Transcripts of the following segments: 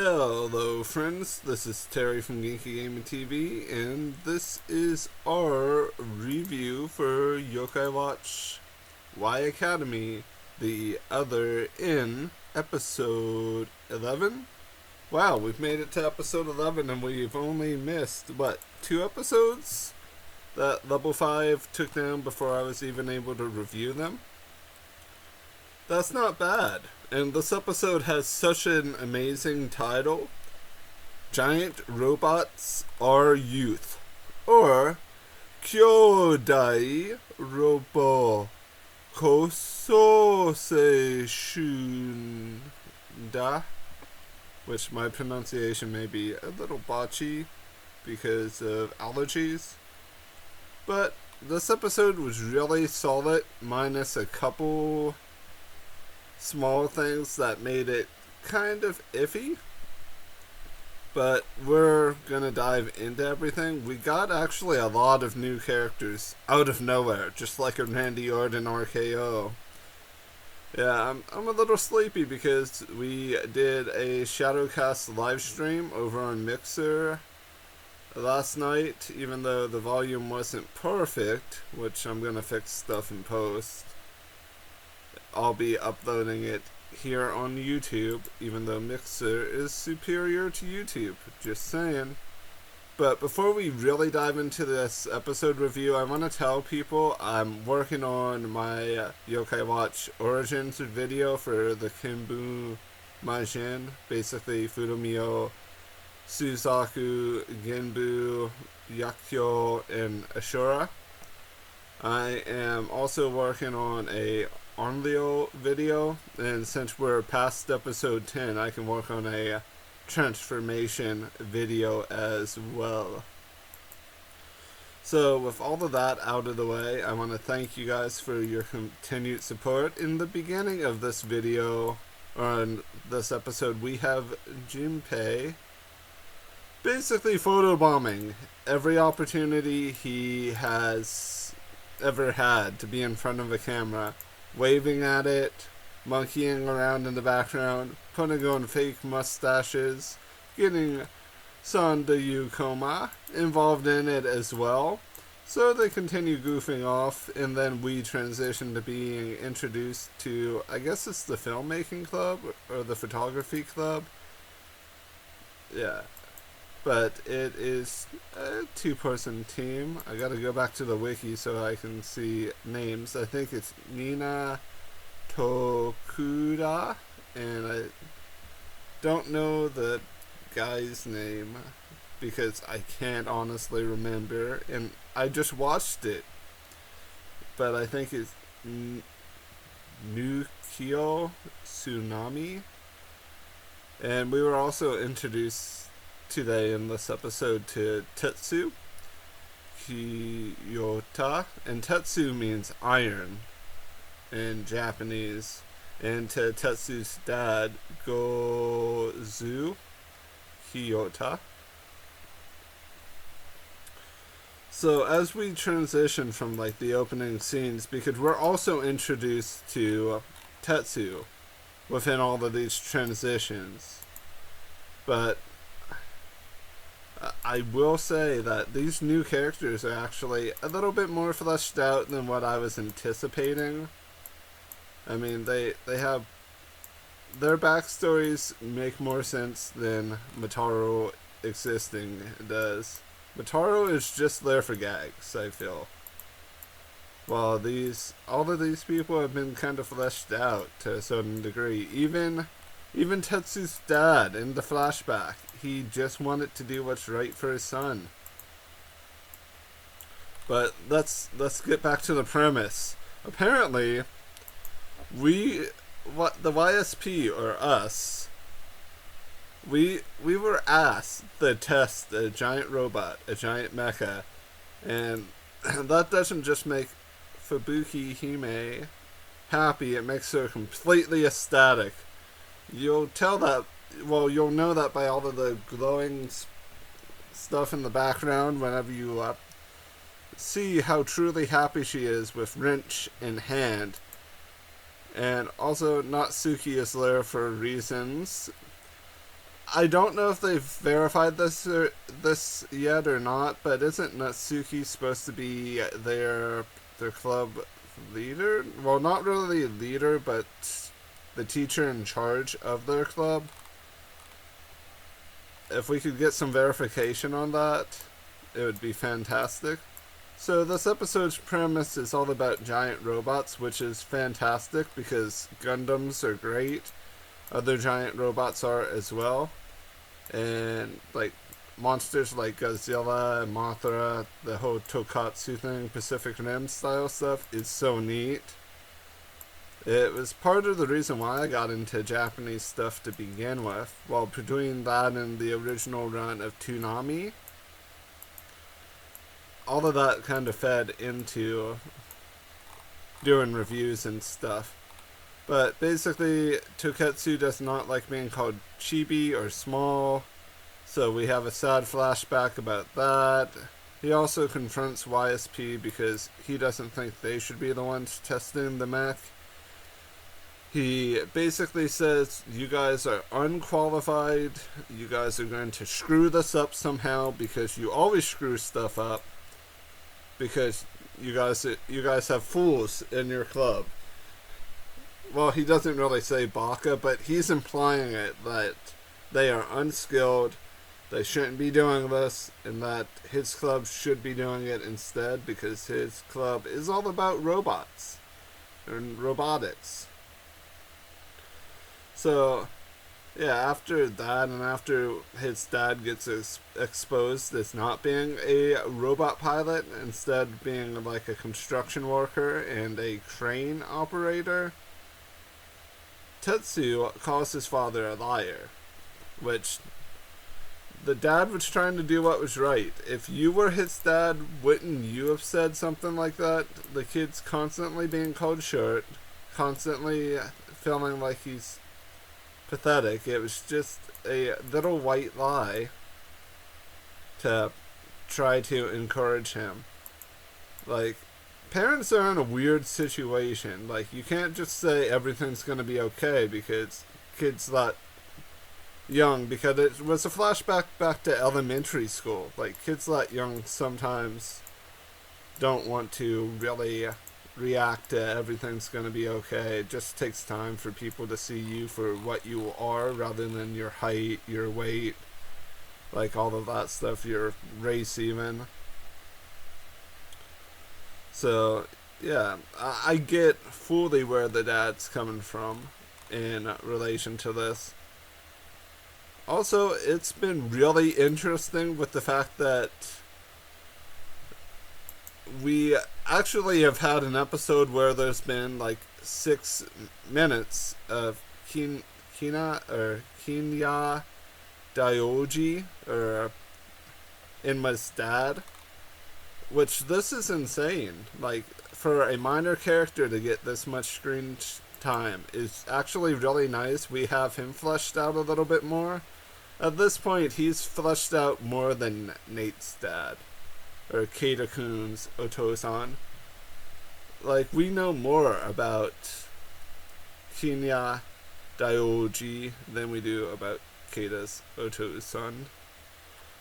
Hello friends, this is Terry from Genki Gaming TV, and this is our review for Yokai Watch Y Academy, the other in episode 11? Wow, we've made it to episode 11 and we've only missed, what, 2 episodes that Level 5 took down before I was even able to review them? That's not bad. And this episode has such an amazing title. Giant Robots Are Youth. Or Kyodai Robo Kosose Shunda. Which my pronunciation may be a little botchy because of allergies. But this episode was really solid, minus a couple small things that made it kind of iffy, but we're gonna dive into everything. We got actually a lot of new characters out of nowhere, just like a Randy Orton RKO. Yeah, I'm a little sleepy because we did a Shadowcast live stream over on Mixer last night, even though the volume wasn't perfect, which I'm gonna fix stuff in post. I'll be uploading it here on YouTube, even though Mixer is superior to YouTube. Just saying. But before we really dive into this episode review, I want to tell people I'm working on my Yokai Watch Origins video for the Kinbu Majin, basically Furumio, Suzaku, Genbu, Yakyo, and Ashura. I am also working on a Onryo video, and since we're past episode 10, I can work on a transformation video as well. So with all of that out of the way, I want to thank you guys for your continued support. In the beginning of this video, on this episode, we have Junpei basically photobombing every opportunity he has ever had to be in front of a camera, waving at it, monkeying around in the background, putting on fake mustaches, getting Sandayu Koma involved in it as well. So they continue goofing off, and then we transition to being introduced to, I guess it's the filmmaking club, or the photography club. Yeah. But it is a two-person team. I gotta go back to the wiki so I can see names. I think it's Nina Tokuda, and I don't know the guy's name because I can't honestly remember, and I just watched it. But I think it's Nukio Tsunami. And we were also introduced today in this episode to Tetsu Kiyota, and Tetsu means iron in Japanese, and to Tetsu's dad, Gozu Kiyota. So as we transition from like the opening scenes, because we're also introduced to Tetsu within all of these transitions, but I will say that these new characters are actually a little bit more fleshed out than what I was anticipating. I mean, they have their backstories make more sense than Motaro existing does. Motaro is just there for gags, I feel. While all of these people have been kind of fleshed out to a certain degree. Even Tetsu's dad in the flashback, he just wanted to do what's right for his son. But let's get back to the premise. Apparently, the YSP, or us, we were asked to test a giant robot, a giant mecha, and that doesn't just make Fubuki Hime happy, it makes her completely ecstatic. You'll know that by all of the glowing stuff in the background whenever you see how truly happy she is with wrench in hand. And also, Natsuki is there for reasons. I don't know if they've verified this yet or not, but isn't Natsuki supposed to be their club leader? Well, not really leader, but the teacher in charge of their club. If we could get some verification on that, it would be fantastic. So this episode's premise is all about giant robots, which is fantastic because Gundams are great. Other giant robots are as well. And like monsters like Godzilla and Mothra, the whole Tokatsu thing, Pacific Rim style stuff is so neat. It was part of the reason why I got into Japanese stuff to begin with. While doing that in the original run of Toonami, all of that kind of fed into doing reviews and stuff. But basically, Toketsu does not like being called chibi or small, so we have a sad flashback about that. He also confronts YSP because he doesn't think they should be the ones testing the mech. He basically says, you guys are unqualified, you guys are going to screw this up somehow because you always screw stuff up. Because you guys have fools in your club. Well, he doesn't really say baka, but he's implying it that they are unskilled, they shouldn't be doing this, and that his club should be doing it instead because his club is all about robots and robotics. So, yeah, after that and after his dad gets exposed as not being a robot pilot, instead being like a construction worker and a crane operator, Tetsu calls his father a liar, which the dad was trying to do what was right. If you were his dad, wouldn't you have said something like that? The kid's constantly being called short, constantly feeling like he's pathetic. It was just a little white lie to try to encourage him. Like, parents are in a weird situation. Like, you can't just say everything's gonna be okay because kids that young, because it was a flashback back to elementary school. Like, kids that young sometimes don't want to really react to everything's gonna be okay. It just takes time for people to see you for what you are rather than your height, your weight, like all of that stuff, your race even. So yeah, I get fully where the dad's coming from in relation to this. Also, it's been really interesting with the fact that we actually have had an episode where there's been like 6 minutes of Kinya Dyoji, or Inma's dad, which this is insane. Like, for a minor character to get this much screen time is actually really nice. We have him fleshed out a little bit more. At this point, he's fleshed out more than Nate's dad, or Keita-kun's Otosan. Like, we know more about Kinya Dyoji than we do about Keita's Otosan.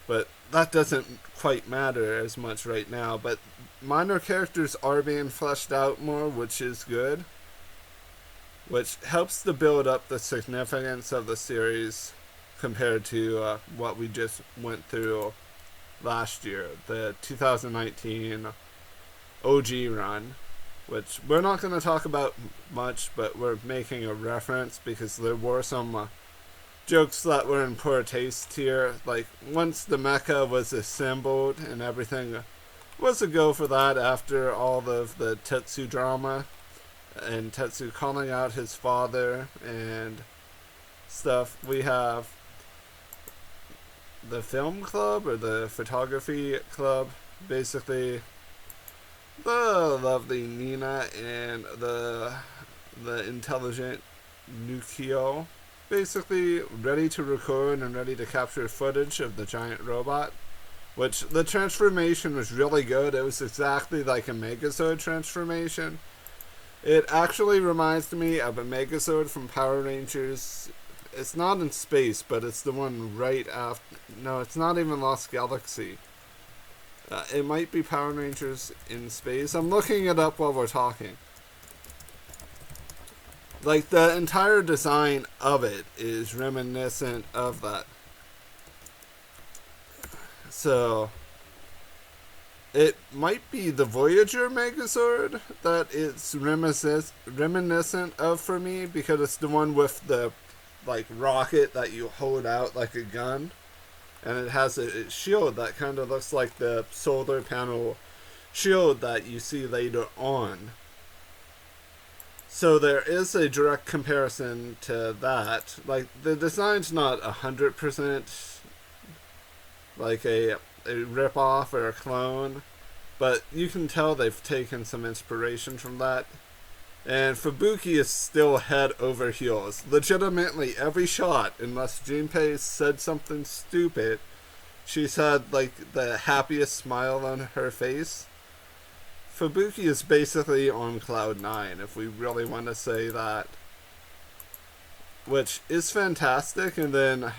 But that doesn't quite matter as much right now. But minor characters are being fleshed out more, which is good. Which helps to build up the significance of the series compared to what we just went through last year, the 2019 OG run, which we're not going to talk about much, but we're making a reference because there were some jokes that were in poor taste here. Like, once the Mecha was assembled and everything was a go for that after all of the Tetsu drama and Tetsu calling out his father and stuff, we have the film club or the photography club, basically the lovely Nina and the intelligent Nukio, basically ready to record and ready to capture footage of the giant robot, which the transformation was really good. It was exactly like a Megazord transformation. It actually reminds me of a Megazord from Power Rangers It's not in space, but it's the one right after. No, it's not even Lost Galaxy. It might be Power Rangers in space. I'm looking it up while we're talking. Like, the entire design of it is reminiscent of that. So, it might be the Voyager Megazord that it's reminiscent of for me, because it's the one with the, like, rocket that you hold out like a gun. And it has a shield that kind of looks like the solar panel shield that you see later on. So there is a direct comparison to that. Like, the design's not 100% like a rip-off or a clone, but you can tell they've taken some inspiration from that. And Fubuki is still head over heels. Legitimately, every shot, unless Junpei said something stupid, she's had, like, the happiest smile on her face. Fubuki is basically on cloud 9, if we really want to say that. Which is fantastic, and then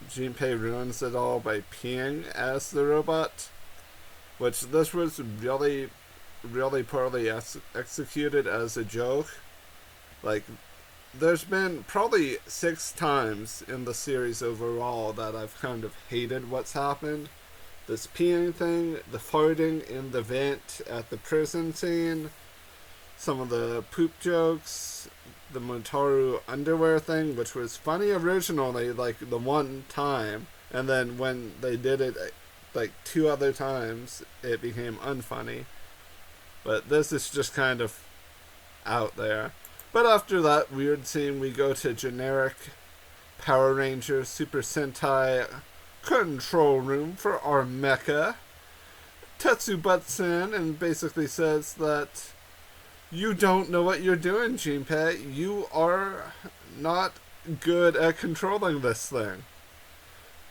Junpei ruins it all by peeing as the robot. Which, this was really poorly executed as a joke. Like, there's been probably 6 times in the series overall that I've kind of hated what's happened. This peeing thing, the farting in the vent at the prison scene, some of the poop jokes, the Motaru underwear thing, which was funny originally, like, the one time, and then when they did it, like, 2 other times, it became unfunny. But this is just kind of out there. But after that weird scene, we go to generic Power Rangers Super Sentai control room for our Mecha. Tetsu butts in and basically says that you don't know what you're doing, Junpei. You are not good at controlling this thing.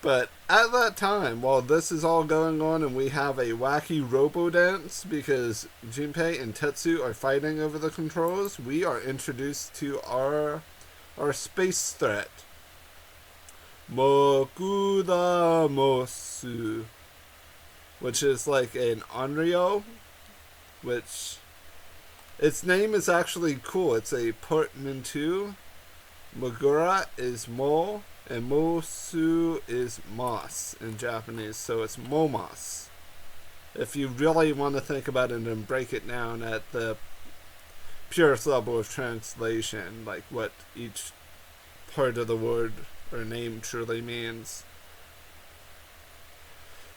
But at that time, while this is all going on and we have a wacky robo dance because Junpei and Tetsu are fighting over the controls, we are introduced to our space threat. Mogu da Mosu, which is like an Onryo, which its name is actually cool. It's a portmanteau. Mogura is Mo, and Mosu is Moss in Japanese, so it's MoleMoss. If you really want to think about it and break it down at the purest level of translation, like what each part of the word or name truly means.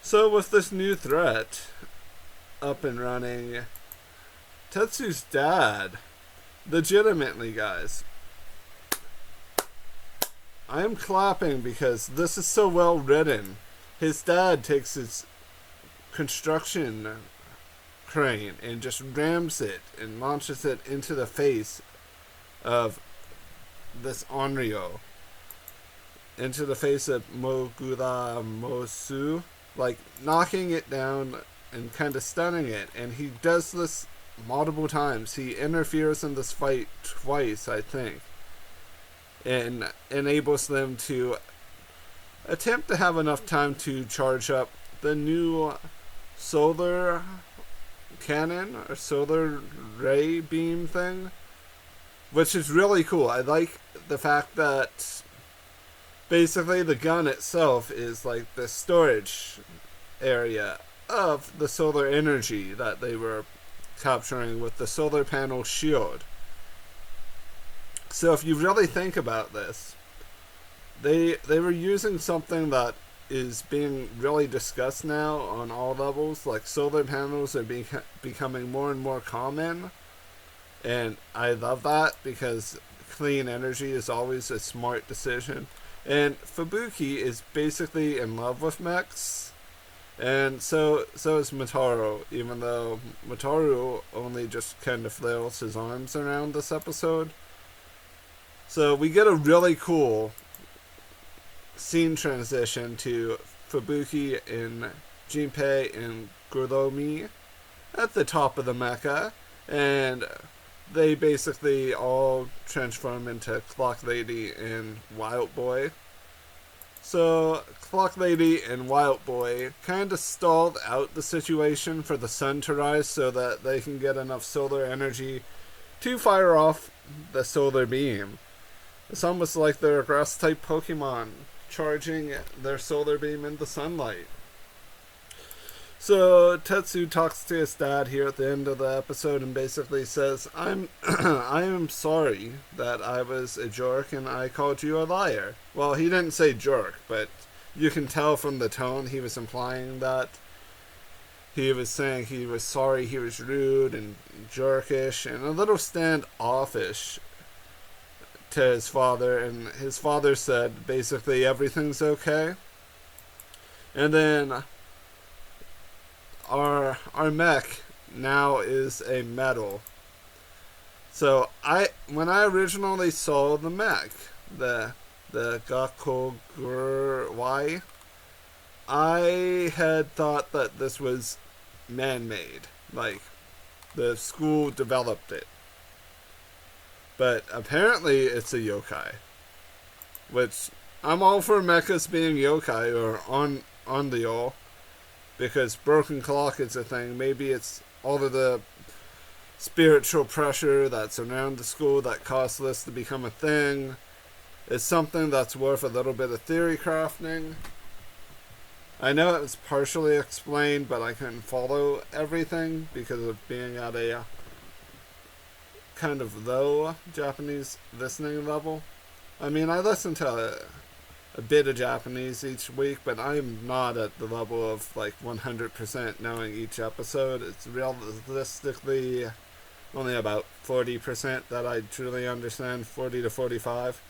So with this new threat up and running, Tetsu's dad, legitimately guys, I am clapping because this is so well written. His dad takes his construction crane and just rams it and launches it into the face of this Onryo, into the face of Mogura Mosu, like knocking it down and kind of stunning it. And he does this multiple times. He interferes in this fight twice, I think, and enables them to attempt to have enough time to charge up the new solar cannon or solar ray beam thing, which is really cool. I like the fact that basically the gun itself is like the storage area of the solar energy that they were capturing with the solar panel shield. So if you really think about this, they were using something that is being really discussed now on all levels. Like, solar panels are becoming more and more common, and I love that because clean energy is always a smart decision. And Fubuki is basically in love with mechs, and so is Motaru, even though Motaru only just kind of flails his arms around this episode. So we get a really cool scene transition to Fubuki and Junpei and Guromi at the top of the mecha, and they basically all transform into Clock Lady and Wild Boy. So, Clock Lady and Wild Boy kind of stalled out the situation for the sun to rise so that they can get enough solar energy to fire off the solar beam. It's almost like they're a grass-type Pokemon charging their solar beam in the sunlight. So Tetsu talks to his dad here at the end of the episode and basically says, I am sorry that I was a jerk and I called you a liar. Well, he didn't say jerk, but you can tell from the tone he was implying that. He was saying he was sorry he was rude and jerkish and a little standoffish to his father, and his father said basically everything's okay. And then our mech now is a metal. So when I originally saw the mech, the Gakogurwai, I had thought that this was man-made, like the school developed it. But apparently it's a yokai, which I'm all for mechas being yokai or on the all. Because broken clock is a thing. Maybe it's all of the spiritual pressure that's around the school that caused this to become a thing. It's something that's worth a little bit of theory crafting. I know it was partially explained, but I couldn't follow everything because of being at a kind of low Japanese listening level. I mean, I listen to a bit of Japanese each week, but I'm not at the level of like 100% knowing each episode. It's realistically only about 40% that I truly understand, 40 to 45.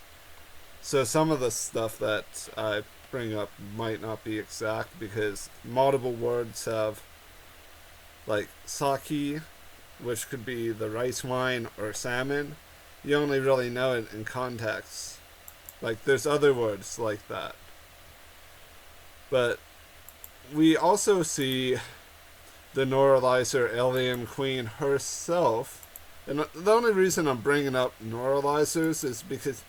So some of the stuff that I bring up might not be exact because multiple words have like sake, which could be the rice wine or salmon. You only really know it in context. Like, there's other words like that. But we also see the neuralizer alien queen herself. And the only reason I'm bringing up neuralizers is because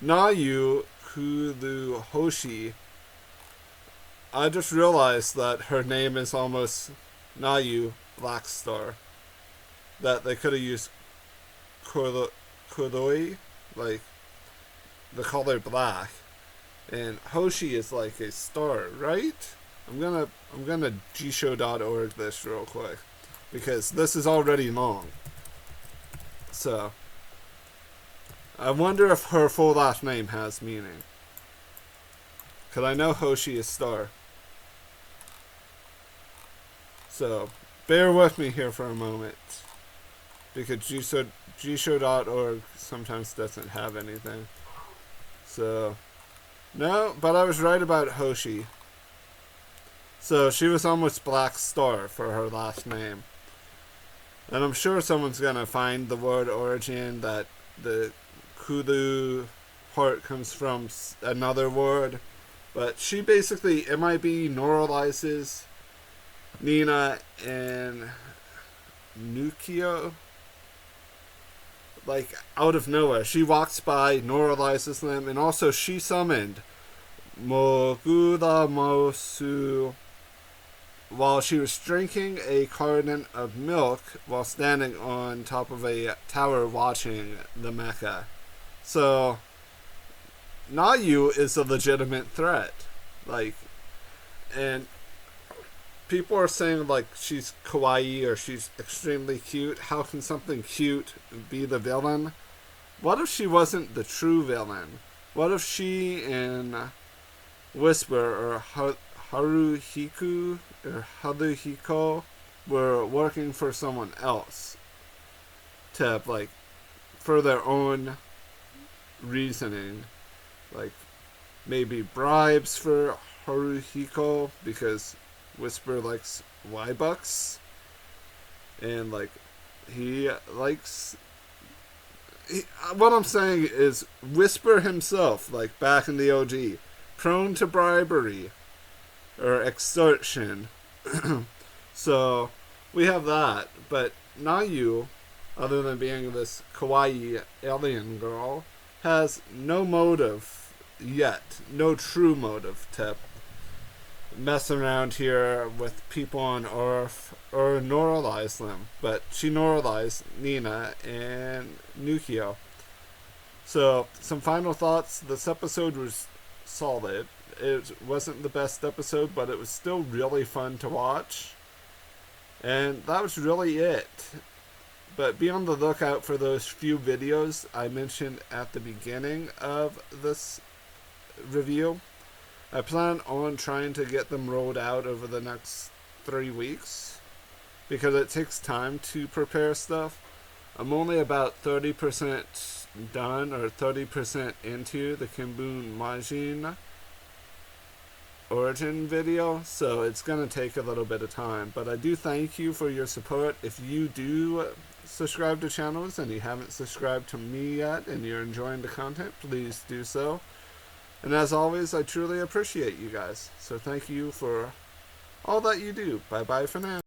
Nayu Kulu Hoshi, I just realized that her name is almost Nayu Black Star. That they could have used Kuroi, like the color black, and Hoshi is like a star, right? I'm gonna gshow.org this real quick because this is already long. So I wonder if her full last name has meaning, because I know Hoshi is star. So bear with me here for a moment because gshow.org sometimes doesn't have anything. So, no, but I was right about Hoshi. So she was almost Black Star for her last name. And I'm sure someone's gonna find the word origin that the Kulu part comes from another word. But she basically, MIB neuralizes Nina and Nukio. Like, out of nowhere. She walks by, neuralizes them, and also she summoned Mogu Mosu while she was drinking a carton of milk while standing on top of a tower watching the Mecha. So, Nayu is a legitimate threat. Like, and people are saying, like, she's kawaii or she's extremely cute. How can something cute be the villain? What if she wasn't the true villain? What if she and Whisper or Haruhiku or Haruhiko were working for someone else to, like, for their own reasoning? Like, maybe bribes for Haruhiko because Whisper likes Y-Bucks, and like what I'm saying is Whisper himself, like back in the OG, prone to bribery or extortion. So we have that, but Nayu other than being this kawaii alien girl, has no motive yet, no true motive to mess around here with people on Earth or neuralize them. But she neuralized Nina and Nukio. So, some final thoughts. This episode was solid. It wasn't the best episode, but it was still really fun to watch. And that was really it. But be on the lookout for those few videos I mentioned at the beginning of this review. I plan on trying to get them rolled out over the next 3 weeks because it takes time to prepare stuff. I'm only about 30% done or 30% into the Kimbun Majin origin video, so it's going to take a little bit of time. But I do thank you for your support. If you do subscribe to channels and you haven't subscribed to me yet and you're enjoying the content, please do so. And as always, I truly appreciate you guys. So thank you for all that you do. Bye bye for now.